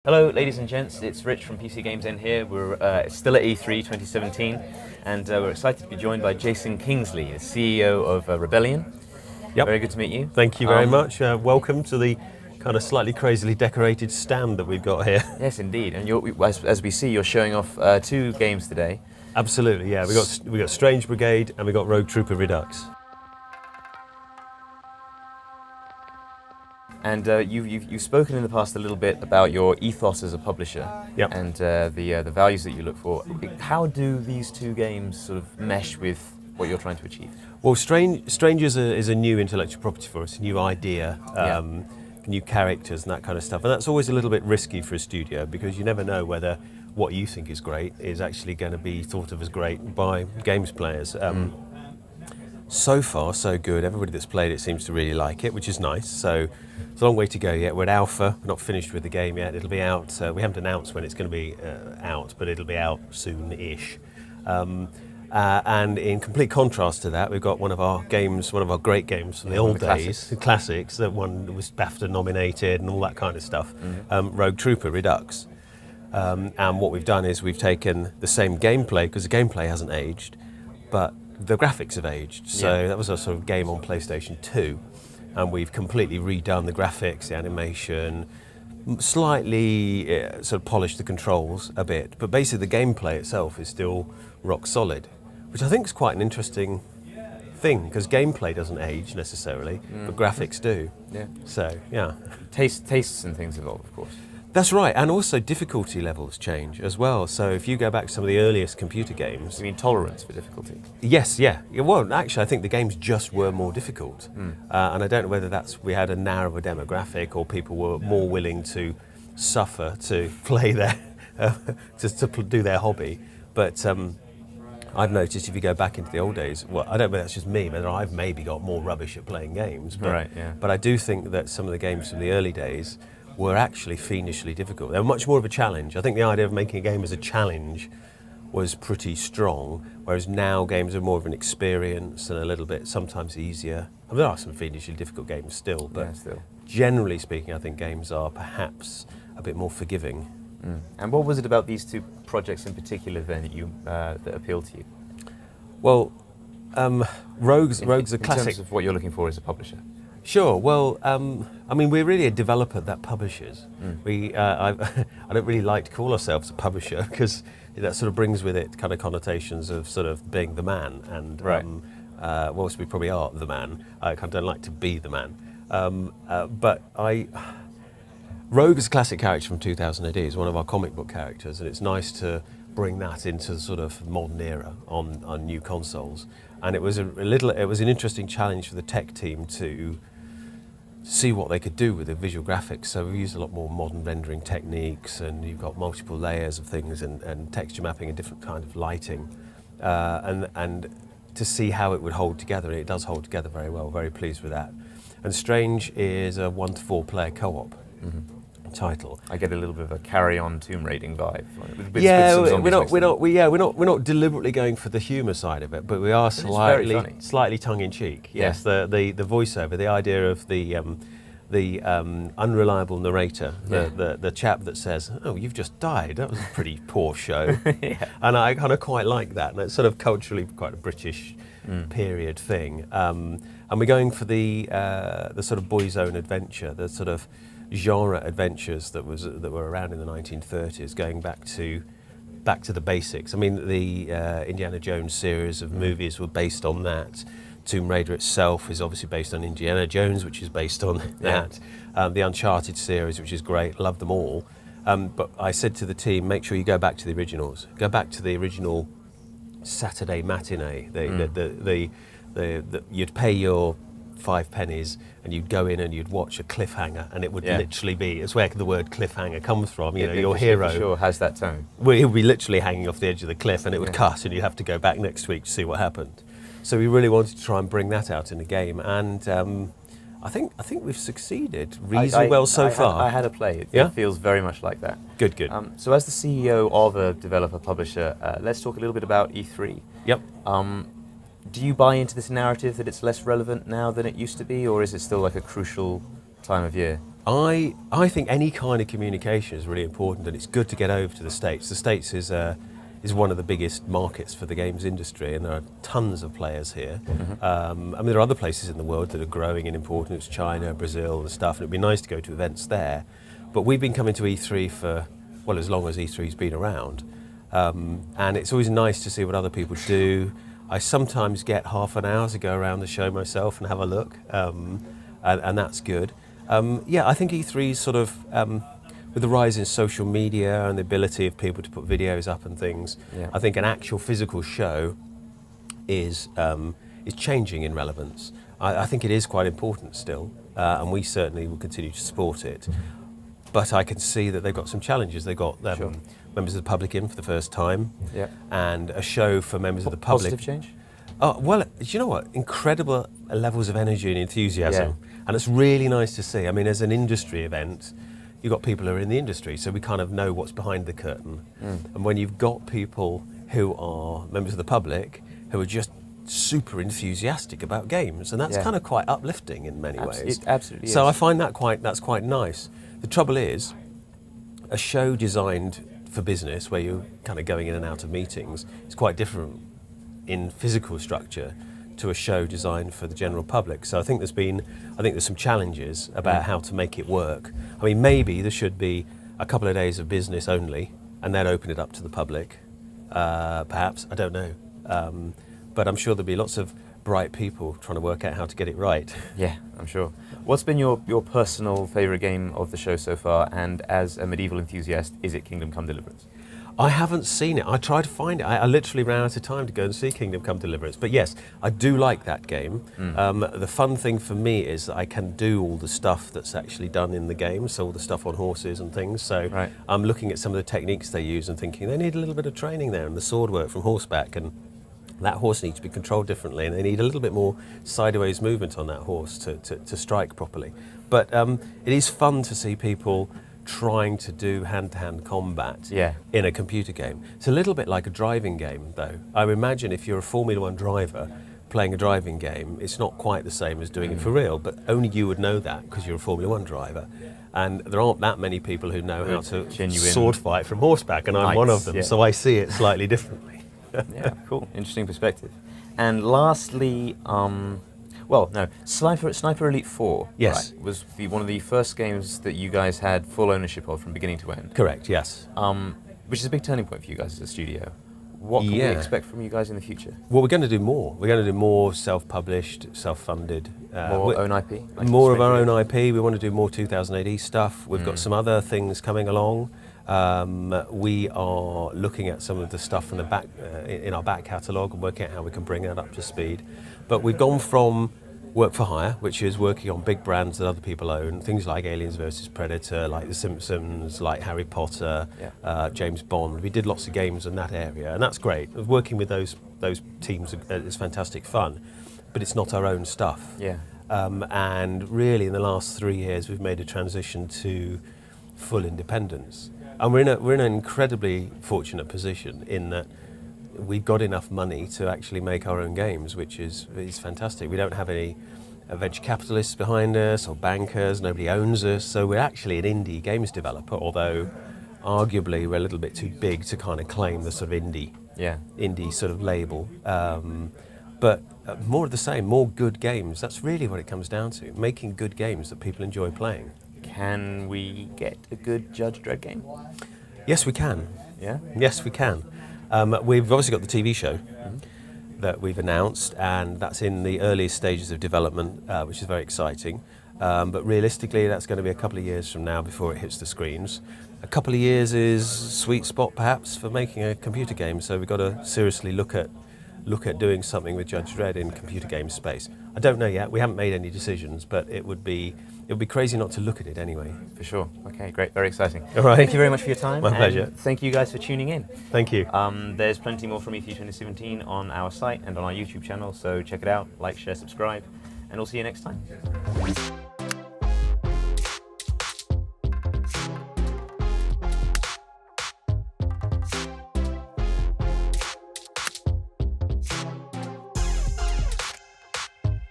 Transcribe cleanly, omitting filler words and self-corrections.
Hello ladies and gents, it's Rich from PCGamesN here. We're still at E3 2017 and we're excited to be joined by Jason Kingsley, the CEO of Rebellion. Yep. Very good to meet you. Thank you very much. Welcome to the kind of slightly crazily decorated stand that we've got here. Yes indeed, and as we see, you're showing off two games today. Absolutely, yeah. We got Strange Brigade and we got Rouge Trooper Redux. And you've spoken in the past a little bit about your ethos as a publisher. Yep. And the values that you look for. How do these two games sort of mesh with what you're trying to achieve? Well, Strange is a new intellectual property for us, a new idea, new characters and that kind of stuff. And that's always a little bit risky for a studio because you never know whether what you think is great is actually going to be thought of as great by games players. So far, so good. Everybody that's played it seems to really like it, which is nice. So it's a long way to go yet. We're at alpha. We're not finished with the game yet. It'll be out. We haven't announced when it's going to be out, but it'll be out soon-ish. And in complete contrast to that, we've got one of our great games from the old days, the classics, that one was BAFTA nominated and all that kind of stuff, Rouge Trooper Redux. And what we've done is we've taken the same gameplay, because the gameplay hasn't aged, but the graphics have aged. So that was a sort of game on PlayStation 2. And we've completely redone the graphics, the animation, slightly sort of polished the controls a bit. But basically the gameplay itself is still rock solid, which I think is quite an interesting thing, because gameplay doesn't age necessarily, but graphics do. Yeah. So, yeah. Tastes and things evolve, of course. That's right, and also difficulty levels change as well. So if you go back to some of the earliest computer games... You mean tolerance for difficulty? Yes, yeah. Well, actually, I think the games just were more difficult. And I don't know whether we had a narrower demographic or people were more willing to suffer to play to do their hobby. But I've noticed if you go back into the old days, well, I don't know if that's just me, but I've maybe got more rubbish at playing games. But, but I do think that some of the games from the early days were actually fiendishly difficult. They were much more of a challenge. I think the idea of making a game as a challenge was pretty strong, whereas now games are more of an experience and a little bit sometimes easier. I mean, there are some fiendishly difficult games still, but generally speaking, I think games are perhaps a bit more forgiving. And what was it about these two projects in particular then that appealed to you? Well, Rouge's a classic. In terms of what you're looking for as a publisher. Sure. Well, I mean, we're really a developer that publishes. I don't really like to call ourselves a publisher because that sort of brings with it kind of connotations of sort of being the man. And whilst we probably are the man, I kind of don't like to be the man. But Rogue is a classic character from 2000 AD. Is one of our comic book characters, and it's nice to bring that into the sort of modern era on new consoles. And it was it was an interesting challenge for the tech team to see what they could do with the visual graphics. So we used a lot more modern rendering techniques, and you've got multiple layers of things and texture mapping and different kind of lighting, and to see how it would hold together. And it does hold together very well. Very pleased with that. And Strange is a 1 to 4 player co-op title. I get a little bit of a carry-on Tomb Raiding vibe. We're not deliberately going for the humour side of it, but we are slightly tongue-in-cheek. Yes, the voiceover, the idea of the unreliable narrator, the chap that says, "Oh, you've just died. That was a pretty poor show," and I kind of quite like that. And it's sort of culturally quite a British period thing. And we're going for the sort of boys' own adventure, the sort of genre adventures that were around in the 1930s, going back to the basics. I mean, the Indiana Jones series of movies were based on that. Tomb Raider itself is obviously based on Indiana Jones, which is based on that. The Uncharted series, which is great, love them all. But I said to the team, make sure you go back to the originals. Go back to the original Saturday matinee. You'd pay your 5 pennies and you'd go in and you'd watch a cliffhanger, and it would literally be, it's where the word cliffhanger comes from, your hero. It sure has that tone. Well, he'll be literally hanging off the edge of the cliff, and it would cut, and you'd have to go back next week to see what happened. So we really wanted to try and bring that out in the game, and I think we've succeeded reasonably well so far. I had a play. It feels very much like that. Good. So as the CEO of a developer publisher, let's talk a little bit about E3. Yep. Do you buy into this narrative that it's less relevant now than it used to be, or is it still like a crucial time of year? I think any kind of communication is really important, and it's good to get over to the States. The States is one of the biggest markets for the games industry, and there are tons of players here. I mean, there are other places in the world that are growing in importance, China, Brazil and stuff, and it'd be nice to go to events there. But we've been coming to E3 for, well, as long as E3's been around. And it's always nice to see what other people do. I sometimes get half an hour to go around the show myself and have a look, and that's good. Yeah, I think E3 is sort of, with the rise in social media and the ability of people to put videos up and things, I think an actual physical show is changing in relevance. I think it is quite important still, and we certainly will continue to support it. But I can see that they've got some challenges. They've got members of the public in for the first time, and a show for members of the public. Positive change? Oh, well, do you know what? Incredible levels of energy and enthusiasm. And it's really nice to see. I mean, as an industry event, you've got people who are in the industry, so we kind of know what's behind the curtain. And when you've got people who are members of the public who are just super enthusiastic about games, and that's kind of quite uplifting in many ways. It absolutely is. So I find that's quite nice. The trouble is, a show designed for business, where you're kind of going in and out of meetings, is quite different in physical structure to a show designed for the general public. So I think there's some challenges about how to make it work. I mean, maybe there should be a couple of days of business only, and then open it up to the public. Perhaps, I don't know. But I'm sure there'll be lots of bright people trying to work out how to get it right. Yeah, I'm sure. What's been your personal favourite game of the show so far, and as a medieval enthusiast, is it Kingdom Come Deliverance? I haven't seen it. I tried to find it. I literally ran out of time to go and see Kingdom Come Deliverance. But yes, I do like that game. The fun thing for me is that I can do all the stuff that's actually done in the game, so all the stuff on horses and things. So I'm looking at some of the techniques they use and thinking they need a little bit of training there, and the sword work from horseback, and that horse needs to be controlled differently, and they need a little bit more sideways movement on that horse to strike properly. But it is fun to see people trying to do hand-to-hand combat in a computer game. It's a little bit like a driving game, though. I imagine if you're a Formula One driver playing a driving game, it's not quite the same as doing it for real, but only you would know that because you're a Formula One driver. And there aren't that many people who know how to sword fight from horseback, and I'm one of them, so I see it slightly differently. Yeah, cool. Interesting perspective. And lastly, Sniper Elite 4 was one of the first games that you guys had full ownership of from beginning to end. Correct, yes. Which is a big turning point for you guys as a studio. What can we expect from you guys in the future? Well, we're going to do more. We're going to do more self-published, self-funded. More own IP? Like more of our own IP. We want to do more 2000 AD stuff. We've got some other things coming along. We are looking at some of the stuff from the back in our back catalogue and working out how we can bring that up to speed. But we've gone from work for hire, which is working on big brands that other people own, things like Aliens vs Predator, like The Simpsons, like Harry Potter, James Bond. We did lots of games in that area, and that's great. Working with those teams is fantastic fun, but it's not our own stuff. And really, in the last 3 years, we've made a transition to full independence. And we're in an incredibly fortunate position in that we've got enough money to actually make our own games, which is fantastic. We don't have any venture capitalists behind us or bankers. Nobody owns us. So we're actually an indie games developer, although arguably we're a little bit too big to kind of claim the sort of indie sort of label. But more of the same, more good games. That's really what it comes down to, making good games that people enjoy playing. Can we get a good Judge Dredd game? Yes, we can. Yeah? Yes, we can. We've obviously got the TV show that we've announced, and that's in the earliest stages of development, which is very exciting. But realistically, that's going to be a couple of years from now before it hits the screens. A couple of years is sweet spot, perhaps, for making a computer game, so we've got to seriously look at doing something with Judge Dredd in computer game space. I don't know yet. We haven't made any decisions, but it would be crazy not to look at it anyway. For sure. Okay, great. Very exciting. All right. Thank you very much for your time. My pleasure. Thank you guys for tuning in. Thank you. There's plenty more from E3 2017 on our site and on our YouTube channel, so check it out, like, share, subscribe, and we'll see you next time.